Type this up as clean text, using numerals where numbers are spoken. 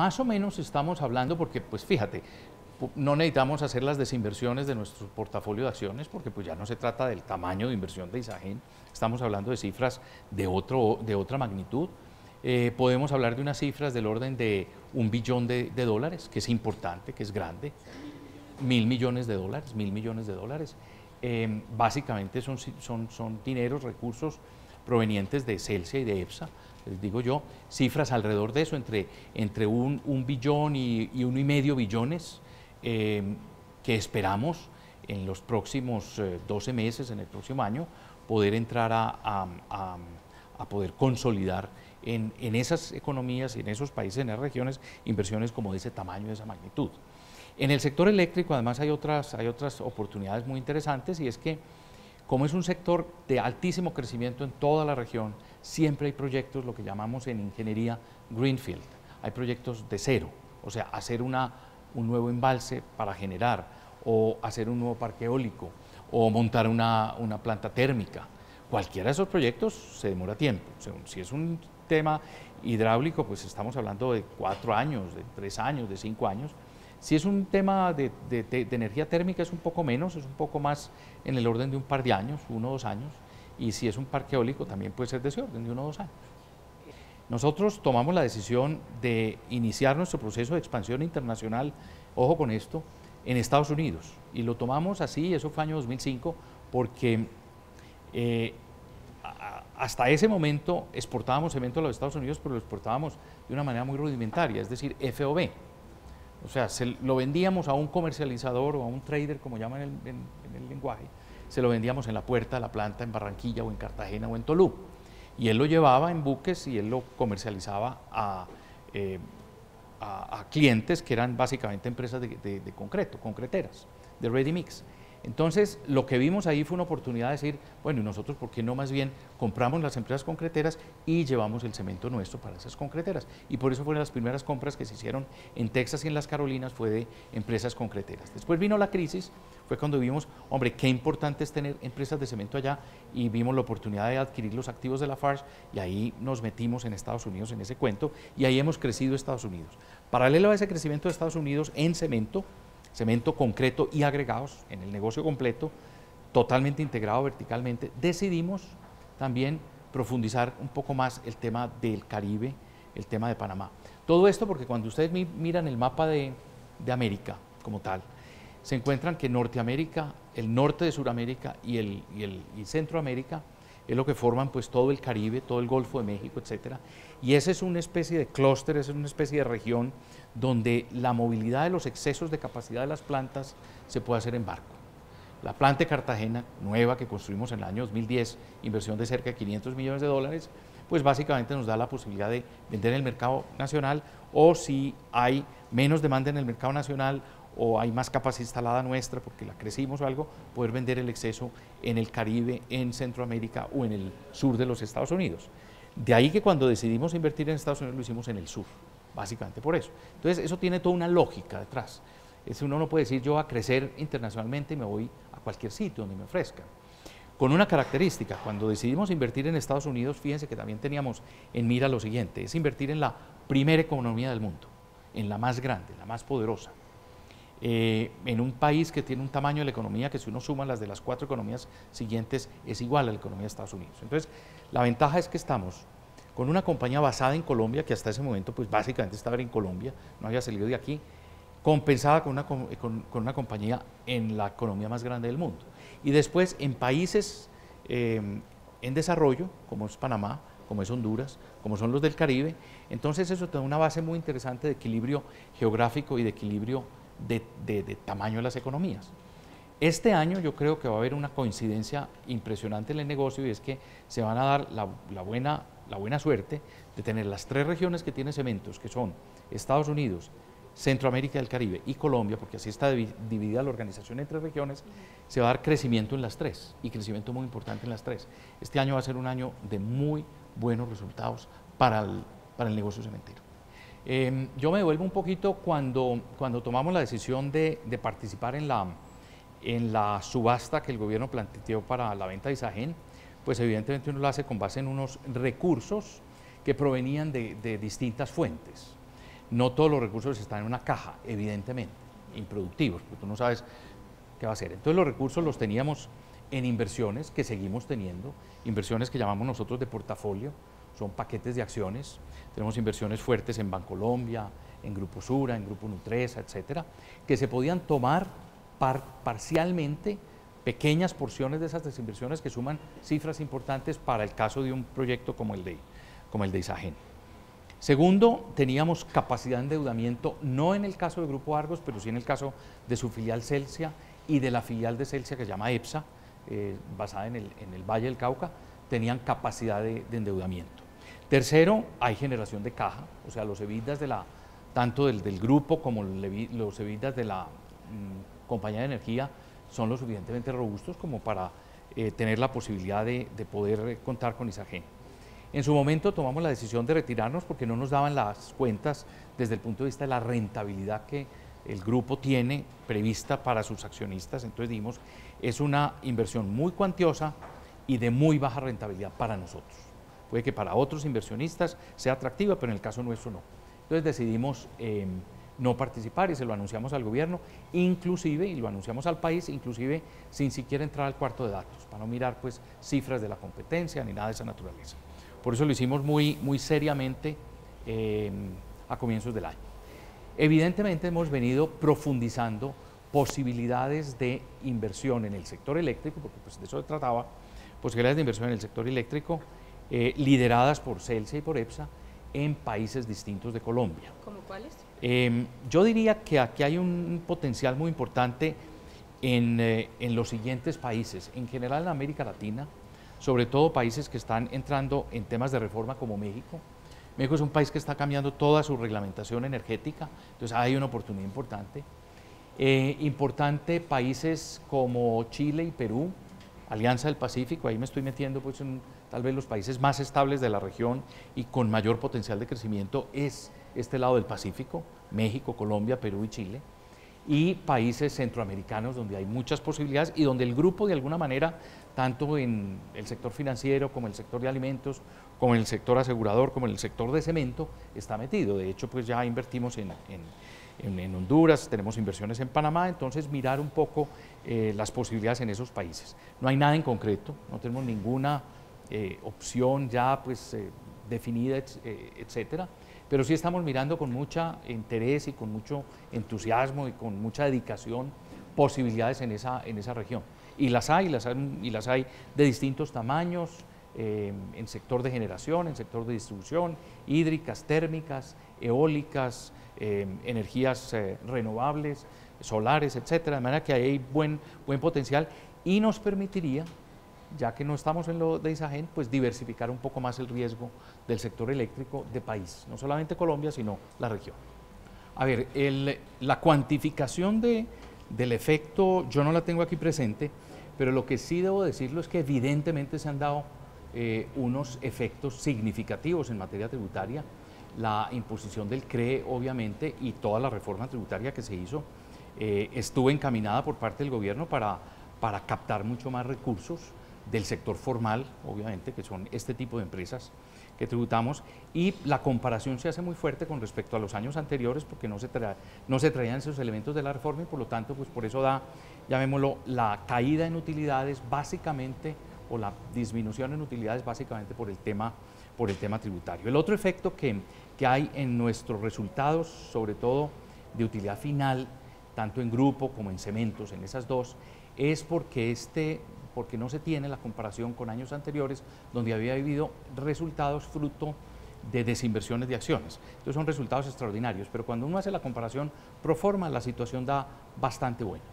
Más o menos estamos hablando, porque pues fíjate, no necesitamos hacer las desinversiones de nuestro portafolio de acciones, porque pues ya no se trata del tamaño de inversión de Isagen, estamos hablando de cifras de otra magnitud. Podemos hablar de unas cifras del orden de $1 billón de dólares, que es importante, que es grande, $1.000 millones, $1.000 millones. Básicamente son dineros, recursos provenientes de Celsia y de EPSA, les digo yo, cifras alrededor de eso, entre un billón y $1,5 billones, que esperamos en los próximos 12 meses, en el próximo año, poder entrar a poder consolidar en esas economías y en esos países, en esas regiones, inversiones como de ese tamaño, de esa magnitud. En el sector eléctrico, además, hay otras oportunidades muy interesantes, y es que, como es un sector de altísimo crecimiento en toda la región, siempre hay proyectos, lo que llamamos en ingeniería Greenfield, hay proyectos de cero, o sea, hacer un nuevo embalse para generar, o hacer un nuevo parque eólico, o montar una planta térmica. Cualquiera de esos proyectos se demora tiempo. Si es un tema hidráulico, pues estamos hablando de 4 años, de 3 años, de 5 años. Si es un tema de energía térmica, es un poco menos, es un poco más en el orden de un par de años, 1 o 2 años, y si es un parque eólico también puede ser de ese orden, de 1 o 2 años. Nosotros tomamos la decisión de iniciar nuestro proceso de expansión internacional, ojo con esto, en Estados Unidos, y lo tomamos así, eso fue año 2005, porque hasta ese momento exportábamos cemento a los Estados Unidos, pero lo exportábamos de una manera muy rudimentaria, es decir, FOB. O sea, lo vendíamos a un comercializador o a un trader, como llaman en el lenguaje, se lo vendíamos en la puerta de la planta en Barranquilla o en Cartagena o en Tolú. Y él lo llevaba en buques y él lo comercializaba a clientes que eran básicamente empresas de concreto, concreteras, de ready mix. Entonces, lo que vimos ahí fue una oportunidad de decir, bueno, y nosotros, ¿por qué no más bien compramos las empresas concreteras y llevamos el cemento nuestro para esas concreteras? Y por eso fueron las primeras compras que se hicieron en Texas y en las Carolinas, fue de empresas concreteras. Después vino la crisis, fue cuando vimos, hombre, qué importante es tener empresas de cemento allá, y vimos la oportunidad de adquirir los activos de Lafarge, y ahí nos metimos en Estados Unidos en ese cuento, y ahí hemos crecido Estados Unidos. Paralelo a ese crecimiento de Estados Unidos en cemento concreto y agregados, en el negocio completo, totalmente integrado verticalmente, decidimos también profundizar un poco más el tema del Caribe, el tema de Panamá. Todo esto porque cuando ustedes miran el mapa de América como tal, se encuentran que Norteamérica, el norte de Sudamérica y Centroamérica es lo que forman pues todo el Caribe, todo el Golfo de México, etcétera. Y esa es una especie de clúster, esa es una especie de región donde la movilidad de los excesos de capacidad de las plantas se puede hacer en barco. La planta de Cartagena, nueva, que construimos en el año 2010, inversión de cerca de $500 millones, pues básicamente nos da la posibilidad de vender en el mercado nacional, o si hay menos demanda en el mercado nacional o hay más capacidad instalada nuestra porque la crecimos o algo, poder vender el exceso en el Caribe, en Centroamérica o en el sur de los Estados Unidos. De ahí que cuando decidimos invertir en Estados Unidos lo hicimos en el sur, básicamente por eso. Entonces eso tiene toda una lógica detrás. Uno no puede decir yo a crecer internacionalmente y me voy a cualquier sitio donde me ofrezcan. Con una característica, cuando decidimos invertir en Estados Unidos, fíjense que también teníamos en mira lo siguiente, es invertir en la primera economía del mundo, en la más grande, la más poderosa. En un país que tiene un tamaño de la economía que si uno suma las de las 4 economías siguientes es igual a la economía de Estados Unidos. Entonces, la ventaja es que estamos con una compañía basada en Colombia, que hasta ese momento pues básicamente estaba en Colombia, no había salido de aquí, compensada con una compañía en la economía más grande del mundo. Y después en países en desarrollo, como es Panamá, como es Honduras, como son los del Caribe, entonces eso te da una base muy interesante de equilibrio geográfico y de equilibrio de tamaño de las economías. Este año yo creo que va a haber una coincidencia impresionante en el negocio, y es que se van a dar la buena suerte de tener las 3 regiones que tiene cementos, que son Estados Unidos, Centroamérica del Caribe y Colombia, porque así está dividida la organización en 3 regiones, se va a dar crecimiento en las 3, y crecimiento muy importante en las 3. Este año va a ser un año de muy buenos resultados para el negocio cementero. Yo me devuelvo un poquito cuando tomamos la decisión de participar en la subasta que el gobierno planteó para la venta de Isagen, pues evidentemente uno lo hace con base en unos recursos que provenían de distintas fuentes. No todos los recursos están en una caja, evidentemente, improductivos, porque tú no sabes qué va a hacer. Entonces los recursos los teníamos en inversiones que seguimos teniendo, inversiones que llamamos nosotros de portafolio, son paquetes de acciones, tenemos inversiones fuertes en Bancolombia, en Grupo Sura, en Grupo Nutresa, etcétera, que se podían tomar parcialmente pequeñas porciones de esas desinversiones que suman cifras importantes para el caso de un proyecto como el de Isagen. Segundo, teníamos capacidad de endeudamiento, no en el caso de Grupo Argos, pero sí en el caso de su filial Celsia y de la filial de Celsia que se llama EPSA, basada en el Valle del Cauca, tenían capacidad de endeudamiento. Tercero, hay generación de caja, o sea, los EBITDAs tanto del grupo como los EBITDAs de la compañía de energía son lo suficientemente robustos como para tener la posibilidad de poder contar con Isagen. En su momento tomamos la decisión de retirarnos porque no nos daban las cuentas desde el punto de vista de la rentabilidad que el grupo tiene prevista para sus accionistas, entonces dijimos, es una inversión muy cuantiosa y de muy baja rentabilidad para nosotros. Puede que para otros inversionistas sea atractiva, pero en el caso nuestro no. Entonces decidimos no participar y se lo anunciamos al gobierno, inclusive, y lo anunciamos al país, inclusive sin siquiera entrar al cuarto de datos, para no mirar pues cifras de la competencia ni nada de esa naturaleza. Por eso lo hicimos muy seriamente a comienzos del año. Evidentemente hemos venido profundizando posibilidades de inversión en el sector eléctrico, porque pues de eso se trataba, posibilidades de inversión en el sector eléctrico lideradas por Celsia y por EPSA en países distintos de Colombia. ¿Cómo cuáles? Yo diría que aquí hay un potencial muy importante en los siguientes países, en general en América Latina, sobre todo países que están entrando en temas de reforma como México. México es un país que está cambiando toda su reglamentación energética, entonces hay una oportunidad importante. Importante países como Chile y Perú, Alianza del Pacífico, ahí me estoy metiendo pues en tal vez los países más estables de la región y con mayor potencial de crecimiento es este lado del Pacífico, México, Colombia, Perú y Chile, y países centroamericanos donde hay muchas posibilidades y donde el grupo de alguna manera, tanto en el sector financiero como en el sector de alimentos, como en el sector asegurador, como en el sector de cemento, está metido. De hecho, pues ya invertimos en Honduras, tenemos inversiones en Panamá, entonces mirar un poco las posibilidades en esos países. No hay nada en concreto, no tenemos ninguna opción ya pues definida, etcétera, pero sí estamos mirando con mucho interés y con mucho entusiasmo y con mucha dedicación posibilidades en esa región. Y las hay de distintos tamaños, en sector de generación, en sector de distribución, hídricas, térmicas, eólicas, energías renovables, solares, etcétera, de manera que hay buen potencial y nos permitiría, ya que no estamos en lo de Isagen, pues diversificar un poco más el riesgo del sector eléctrico de país, no solamente Colombia, sino la región. A ver, la cuantificación del efecto yo no la tengo aquí presente, pero lo que sí debo decirlo es que evidentemente se han dado unos efectos significativos en materia tributaria. La imposición del CRE, obviamente, y toda la reforma tributaria que se hizo estuvo encaminada por parte del gobierno para captar mucho más recursos del sector formal, obviamente, que son este tipo de empresas que tributamos, y la comparación se hace muy fuerte con respecto a los años anteriores porque no se traían esos elementos de la reforma y por lo tanto, pues por eso da, llamémoslo, la caída en utilidades básicamente o la disminución en utilidades básicamente por el tema tributario. El otro efecto que hay en nuestros resultados, sobre todo de utilidad final, tanto en grupo como en cementos, en esas dos, es porque no se tiene la comparación con años anteriores donde había habido resultados fruto de desinversiones de acciones. Entonces son resultados extraordinarios, pero cuando uno hace la comparación pro forma, la situación da bastante buena.